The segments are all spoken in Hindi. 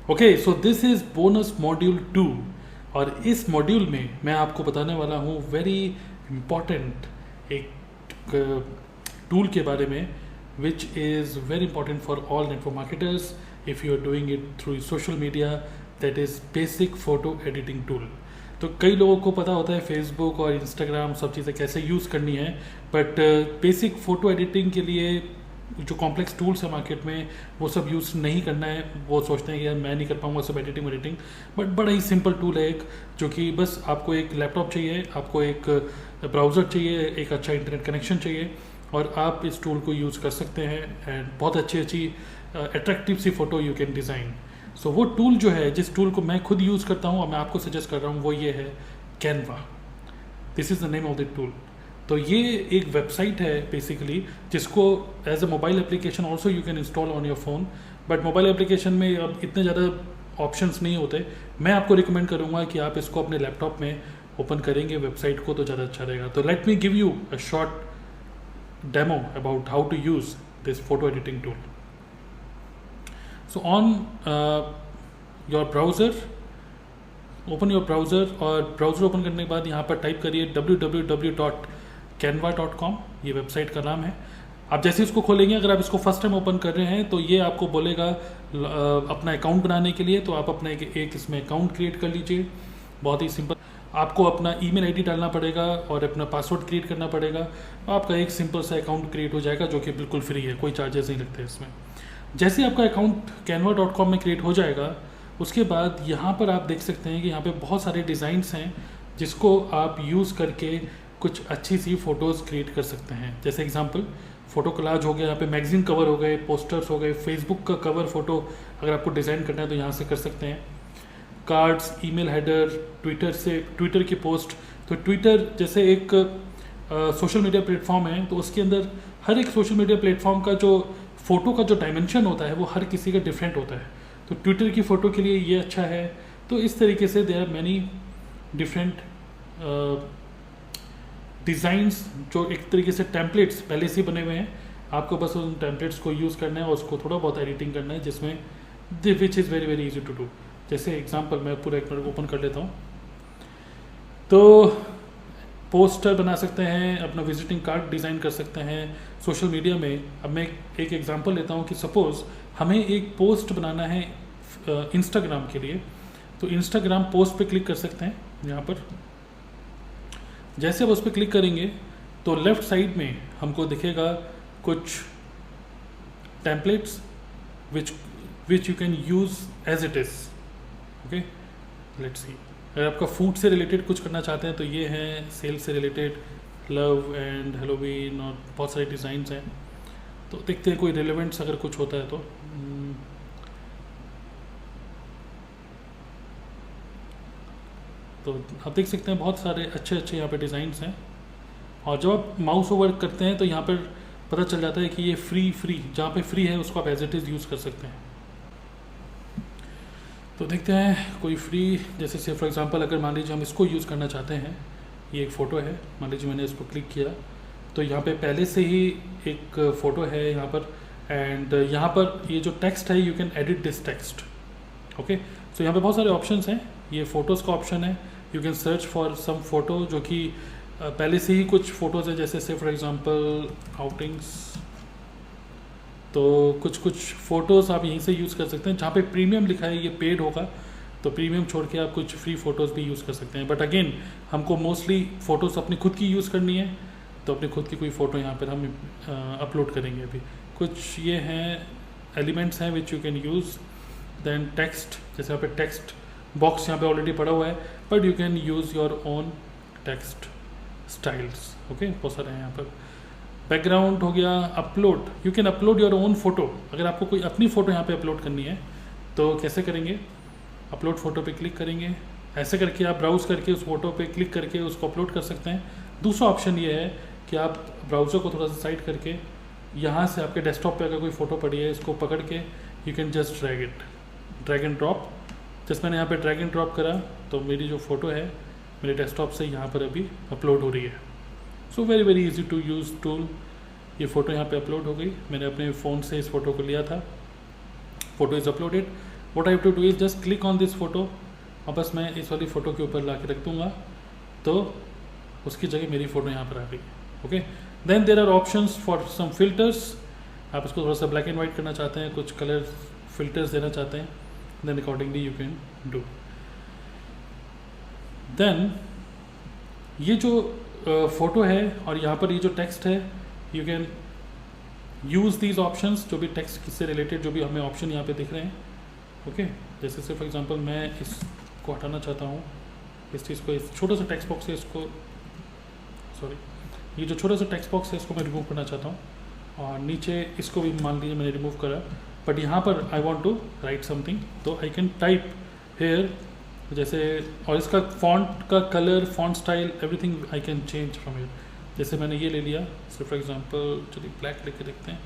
Okay, so this is bonus module 2 और इस मॉड्यूल में मैं आपको बताने वाला हूँ वेरी इम्पॉर्टेंट एक टूल के बारे में which is very important for all network marketers if you are doing it through social media, that is basic photo editing tool. तो कई लोगों को पता होता है फेसबुक और इंस्टाग्राम सब चीज़ें कैसे यूज़ करनी है, बट बेसिक फ़ोटो एडिटिंग के लिए जो कॉम्प्लेक्स टूल्स है मार्केट में वो सब यूज़ नहीं करना है। वो सोचते हैं कि यार मैं नहीं कर पाऊंगा सब एडिटिंग, बट बड़ा ही सिंपल टूल है एक, जो कि बस आपको एक लैपटॉप चाहिए, आपको एक ब्राउज़र चाहिए, एक अच्छा इंटरनेट कनेक्शन चाहिए और आप इस टूल को यूज़ कर सकते हैं एंड बहुत अच्छी अट्रैक्टिव सी photo you can design. So वो टूल जो है, जिस टूल को मैं खुद यूज़ करता हूँ और मैं आपको सजेस्ट कर रहा हूँ, वो ये है Canva. This is the name of the tool. तो ये एक वेबसाइट है बेसिकली, जिसको as a mobile application also you can install on your phone, but mobile application में अब इतने ज़्यादा ऑप्शंस नहीं होते। मैं आपको रिकमेंड करूँगा कि आप इसको अपने लैपटॉप में ओपन करेंगे वेबसाइट को तो ज़्यादा अच्छा रहेगा। तो let me give you a short demo about how to use this photo editing tool. So on your browser, open your browser और ब्राउज़र ओपन करने के बाद यहाँ पर टाइप करिए www.canva.com। ये वेबसाइट का नाम है। आप जैसे इसको खोलेंगे, अगर आप इसको फर्स्ट टाइम ओपन कर रहे हैं तो ये आपको बोलेगा अपना अकाउंट बनाने के लिए, तो आप अपना एक इसमें अकाउंट क्रिएट कर लीजिए। बहुत ही सिंपल, आपको अपना ईमेल आईडी डालना पड़ेगा और अपना पासवर्ड क्रिएट करना पड़ेगा। आपका एक सिंपल सा अकाउंट क्रिएट हो जाएगा जो कि बिल्कुल फ्री है, कोई चार्जेस नहीं लगते इसमें। जैसे आपका अकाउंट canva.com में क्रिएट हो जाएगा, उसके बाद यहाँ पर आप देख सकते हैं कि यहाँ पे बहुत सारे डिज़ाइंस हैं जिसको आप यूज़ करके कुछ अच्छी सी फ़ोटोज़ क्रिएट कर सकते हैं। जैसे एग्जांपल फ़ोटो कोलाज हो गया, यहाँ पे मैगजीन कवर हो गए, पोस्टर्स हो गए, फेसबुक का कवर फ़ोटो अगर आपको डिज़ाइन करना है तो यहाँ से कर सकते हैं। कार्ड्स, ईमेल हेडर, ट्विटर की पोस्ट। तो ट्विटर जैसे एक सोशल मीडिया प्लेटफॉर्म है, तो उसके अंदर हर एक सोशल मीडिया प्लेटफॉर्म का जो फ़ोटो का जो डायमेंशन होता है वो हर किसी का डिफरेंट होता है। तो ट्विटर की फ़ोटो के लिए ये अच्छा है। तो इस तरीके से there are many different designs जो एक तरीके से टेम्पलेट्स पहले से बने हुए हैं। आपको बस उन टेम्पलेट्स को यूज़ करना है और उसको थोड़ा बहुत एडिटिंग करना है, जिसमें which is very very easy to do. जैसे एग्जांपल मैं पूरा एक मिनट ओपन कर लेता हूँ। तो पोस्टर बना सकते हैं, अपना विजिटिंग कार्ड डिज़ाइन कर सकते हैं सोशल मीडिया में। अब मैं एक एग्जांपल लेता हूँ कि सपोज़ हमें एक पोस्ट बनाना है इंस्टाग्राम के लिए, तो इंस्टाग्राम पोस्ट पे क्लिक कर सकते हैं यहाँ पर। जैसे आप उस पर क्लिक करेंगे तो लेफ़्ट साइड में हमको दिखेगा कुछ templates which you can use as it is. Okay, let's see. अगर आपका फूड से रिलेटेड कुछ करना चाहते हैं तो ये है, सेल से रिलेटेड, लव एंड हेलोवीन और बहुत सारे डिज़ाइंस हैं। तो देखते हैं कोई रिलेवेंट्स अगर कुछ होता है तो आप देख सकते हैं बहुत सारे अच्छे यहाँ पे डिज़ाइंस हैं। और जब आप माउस ओवर करते हैं तो यहाँ पर पता चल जाता है कि ये फ्री जहाँ पे फ्री है उसको आप एज इट इज़ यूज़ कर सकते हैं। तो देखते हैं कोई फ्री, जैसे से फॉर एग्जांपल अगर मान लीजिए हम इसको यूज़ करना चाहते हैं। ये एक फ़ोटो है, मान लीजिए मैंने इसको क्लिक किया तो यहाँ पे पहले से ही एक फ़ोटो है यहाँ पर, एंड यहाँ पर ये जो टेक्स्ट है you can edit this text. Okay, so यहाँ पे बहुत सारे ऑप्शंस हैं। ये फ़ोटोज़ का ऑप्शन है, you can search for some photo जो कि पहले से ही कुछ फ़ोटोज़ है, जैसे से फॉर एग्जांपल आउटिंग्स। तो कुछ फ़ोटोज़ आप यहीं से यूज़ कर सकते हैं। जहाँ पे प्रीमियम लिखा है ये पेड होगा, तो प्रीमियम छोड़ के आप कुछ फ्री फ़ोटोज़ भी यूज़ कर सकते हैं। बट अगेन हमको मोस्टली फ़ोटोज़ अपनी खुद की यूज़ करनी है, तो अपनी खुद की कोई फ़ोटो यहाँ पर हम अपलोड करेंगे। अभी कुछ ये हैं एलिमेंट्स हैं which you can use. Then text, जैसे यहाँ पे टेक्स्ट बॉक्स यहाँ पे ऑलरेडी पड़ा हुआ है, but you can use your own text styles. Okay, बहुत सारे हैं यहाँ पर। बैकग्राउंड हो गया, upload, you can upload your own photo. अगर आपको कोई अपनी फ़ोटो यहाँ पे अपलोड करनी है तो कैसे करेंगे, अपलोड फ़ोटो पे क्लिक करेंगे, ऐसे करके आप ब्राउज़ करके उस फोटो पे क्लिक करके उसको अपलोड कर सकते हैं। दूसरा ऑप्शन ये है कि आप ब्राउज़र को थोड़ा सा साइड करके यहाँ से आपके डेस्कटॉप पे अगर कोई फ़ोटो पड़ी है, इसको पकड़ के you can just drag and drop. जैसे मैंने यहाँ पे ड्रैग एंड ड्रॉप करा तो मेरी जो फ़ोटो है मेरे डेस्कटॉप से यहाँ पर अभी अपलोड हो रही है। So very very easy to use tool. ये फ़ोटो यहाँ पे अपलोड हो गई, मैंने अपने फ़ोन से इस फ़ोटो को लिया था, photo is uploaded. What I have to do is just click on this photo और बस मैं इस वाली फ़ोटो के ऊपर ला के रख दूँगा तो उसकी जगह मेरी फ़ोटो यहाँ पर आ गई। Okay, then there are options for some filters. आप इसको थोड़ा सा ब्लैक एंड वाइट करना चाहते हैं, कुछ कलर फिल्टर्स देना चाहते हैं, then accordingly you can do. Then ये जो फ़ोटो है और यहाँ पर ये जो टेक्स्ट है, you can use these options, जो भी टेक्स्ट से रिलेटेड जो भी हमें ऑप्शन यहाँ पे दिख रहे हैं। ओके, जैसे से फॉर एग्जांपल मैं इसको हटाना चाहता हूँ, इस चीज़ को, इस छोटा सा टेक्स्ट बॉक्स है इसको, सॉरी, ये जो छोटा सा टेक्स्ट बॉक्स है इसको मैं रिमूव करना चाहता हूँ, और नीचे इसको भी मान लीजिए मैंने रिमूव करा, बट यहाँ पर I want to write something, तो आई कैन टाइप हेयर जैसे, और इसका फॉन्ट का colour, font style, everything I can change from here. जैसे मैंने ये ले लिया, सो फॉर एग्जांपल चलिए ब्लैक लेके देखते हैं,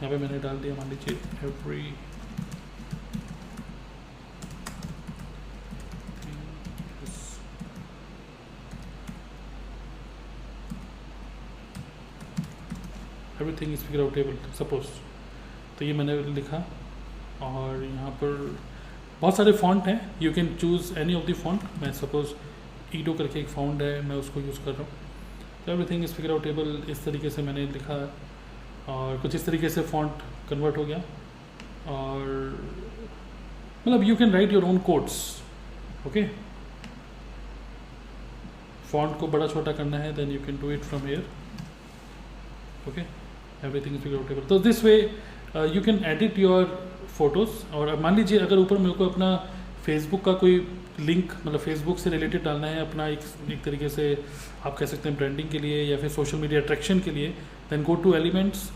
यहाँ पे मैंने डाल दिया मान लीजिए every everything is figure outable suppose, तो ये मैंने लिखा, और यहाँ पर बहुत सारे फॉन्ट हैं, you can choose any of the font. मैं सपोज ईडो करके एक फॉन्ट है, मैं उसको यूज़ कर रहा हूँ, तो एवरीथिंग इज फिगर आउटेबल इस तरीके से मैंने लिखा, और कुछ इस तरीके से फॉन्ट कन्वर्ट हो गया, और मतलब you can write your own codes. Okay, font को बड़ा छोटा करना है, then you can do it from here. Okay, everything is figure outable. तो this way you can edit your photos. और अब मान लीजिए अगर ऊपर मेरे को अपना फेसबुक का कोई लिंक, मतलब फेसबुक से रिलेटेड डालना है अपना, एक तरीके से आप कह सकते हैं ब्रांडिंग के लिए या फिर सोशल मीडिया अट्रैक्शन के लिए, then go to elements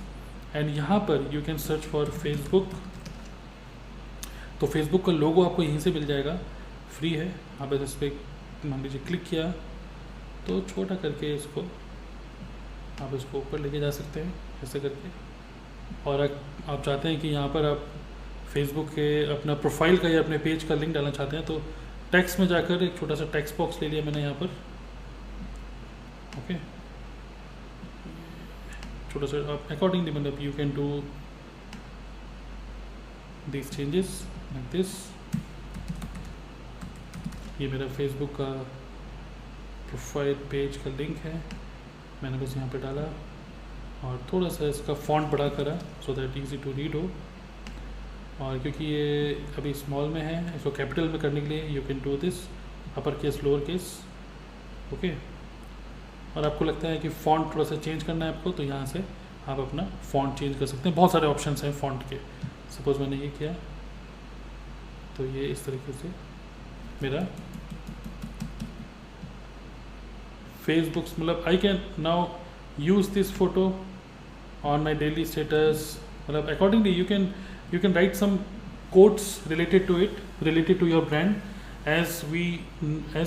and यहाँ पर you can search for Facebook. तो फेसबुक का लोगो आपको यहीं से मिल जाएगा, फ्री है। आप इस पर मान लीजिए क्लिक किया तो छोटा करके इसको आप इसको ऊपर लेके जा सकते हैं ऐसे करके, और आप चाहते हैं कि यहाँ पर आप फेसबुक के अपना प्रोफाइल का या अपने पेज का लिंक डालना चाहते हैं, तो टेक्स्ट में जाकर एक छोटा सा टेक्स्ट बॉक्स ले लिया मैंने यहाँ पर। ओके, छोटा सा आप अकॉर्डिंगली, मतलब you can do this changes like this. ये मेरा फेसबुक का प्रोफाइल पेज का लिंक है, मैंने बस यहाँ पे डाला, और थोड़ा सा इसका फॉन्ट बड़ा करा so that easy to read हो। और क्योंकि ये अभी स्मॉल में है, इसको कैपिटल में करने के लिए you can do this, upper case lower case. Okay, और आपको लगता है कि फॉन्ट थोड़ा सा चेंज करना है आपको, तो यहाँ से आप अपना फॉन्ट चेंज कर सकते हैं। बहुत सारे ऑप्शंस हैं फॉन्ट के। सपोज मैंने ये किया तो ये इस तरीके से मेरा फेसबुक, मतलब I can now use this photo on my daily status, मतलब accordingly you can write some quotes related to it, related to your brand, as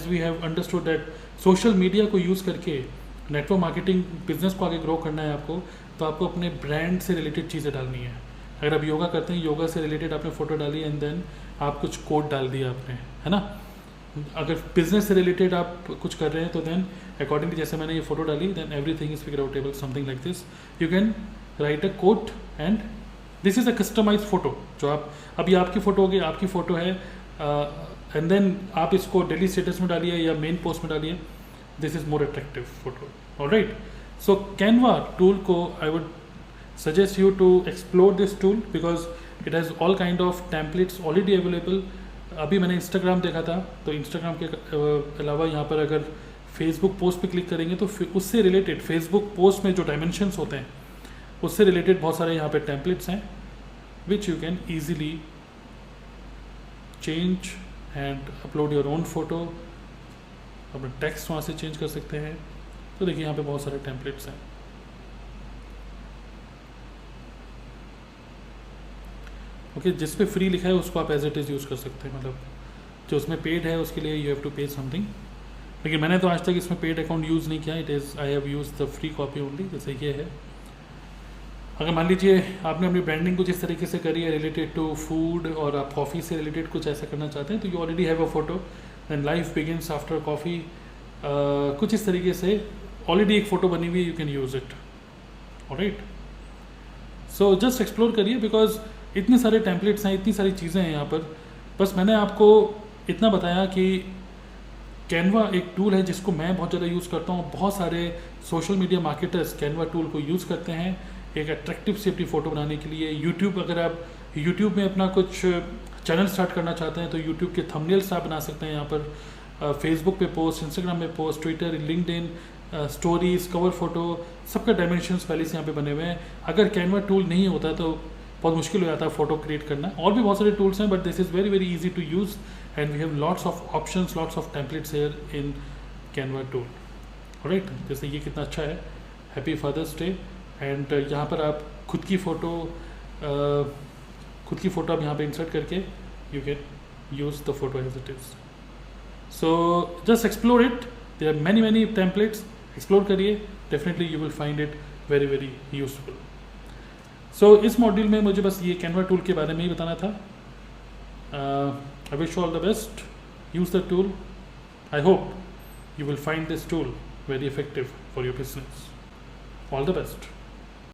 we have understood that social media को यूज़ करके नेटवर्क मार्केटिंग बिजनेस को आगे ग्रो करना है आपको, तो आपको अपने ब्रांड से रिलेटेड चीज़ें डालनी है। अगर आप योगा करते हैं, योगा से रिलेटेड आपने फ़ोटो डाली एंड देन आप कुछ कोड डाल दिया आपने, है ना। अगर बिजनेस से रिलेटेड आप कुछ कर रहे हैं तो देन अकॉर्डिंगली जैसे मैंने ये फोटो डाली, then everything is figure outable, something like this. You can write a quote and this is a customise photo. जो आप अभी आपकी फ़ोटो होगी, आपकी फ़ोटो है, एंड देन आप इसको डेली स्टेटस में डालिए या मेन पोस्ट में डालिए, this is more attractive photo. Alright, so Canva tool को I would suggest you to explore this tool because it has all kind of templates already available। अभी मैंने इंस्टाग्राम देखा था, तो इंस्टाग्राम के अलावा यहाँ पर अगर फेसबुक पोस्ट पे क्लिक करेंगे तो उससे रिलेटेड फेसबुक पोस्ट में जो डायमेंशंस होते हैं उससे रिलेटेड बहुत सारे यहाँ पे टेम्पलेट्स हैं which you can easily change and upload your own photo. अपना टेक्स्ट वहाँ से चेंज कर सकते हैं। तो देखिए यहाँ पे बहुत सारे टेम्पलेट्स हैं। ओके, जिस पे फ्री लिखा है उसको आप एज इट इज़ यूज़ कर सकते हैं, मतलब जो उसमें पेड है उसके लिए यू हैव टू पे समथिंग। लेकिन मैंने तो आज तक इसमें पेड अकाउंट यूज़ नहीं किया, it is I have use the free copy only. जैसे ये है, अगर मान लीजिए आपने अपनी ब्रांडिंग कुछ इस तरीके से करी है रिलेटेड टू फूड, और आप कॉफ़ी से रिलेटेड कुछ ऐसा करना चाहते हैं, तो you already have a photo, then life begins after coffee, कुछ इस तरीके से ऑलरेडी एक फ़ोटो बनी हुई है, you can use it. Alright, so just explore करिए बिकॉज इतने सारे टेम्पलेट्स हैं, इतनी सारी चीज़ें हैं यहाँ पर। बस मैंने आपको इतना बताया कि कैनवा एक टूल है जिसको मैं बहुत ज़्यादा यूज़ करता हूँ। बहुत सारे social media marketers Canva tool को यूज़ करते हैं एक अट्रैक्टिव सी अपनी फ़ोटो बनाने के लिए। यूट्यूब, अगर आप यूट्यूब में अपना कुछ चैनल स्टार्ट करना चाहते हैं तो यूट्यूब के थंबनेल्स आप बना सकते हैं यहाँ पर। फेसबुक पे पोस्ट, इंस्टाग्राम पे post, Twitter, LinkedIn, stories, cover photo, सबका डायमेंशंस पहले से यहाँ पे बने हुए हैं। अगर कैनवा टूल नहीं होता तो बहुत मुश्किल हो जाता है फ़ोटो क्रिएट करना। और भी बहुत सारे टूल्स हैं, but this is very very easy to use and we have lots of options, lots of templates here in Canva tool. Alright, जैसे ये कितना अच्छा है, हैप्पी फादर्स डे। एंड यहाँ पर आप खुद की फ़ोटो आप यहाँ पे इंसर्ट करके you can use the photo as it is. So just explore it, there are many many templates, explore करिए, definitely you will find it very very useful. So इस मॉड्यूल में मुझे बस ये कैनवा टूल के बारे में ही बताना था। I wish you all the best, use the tool, I hope you will find this tool very effective for your business. All the best.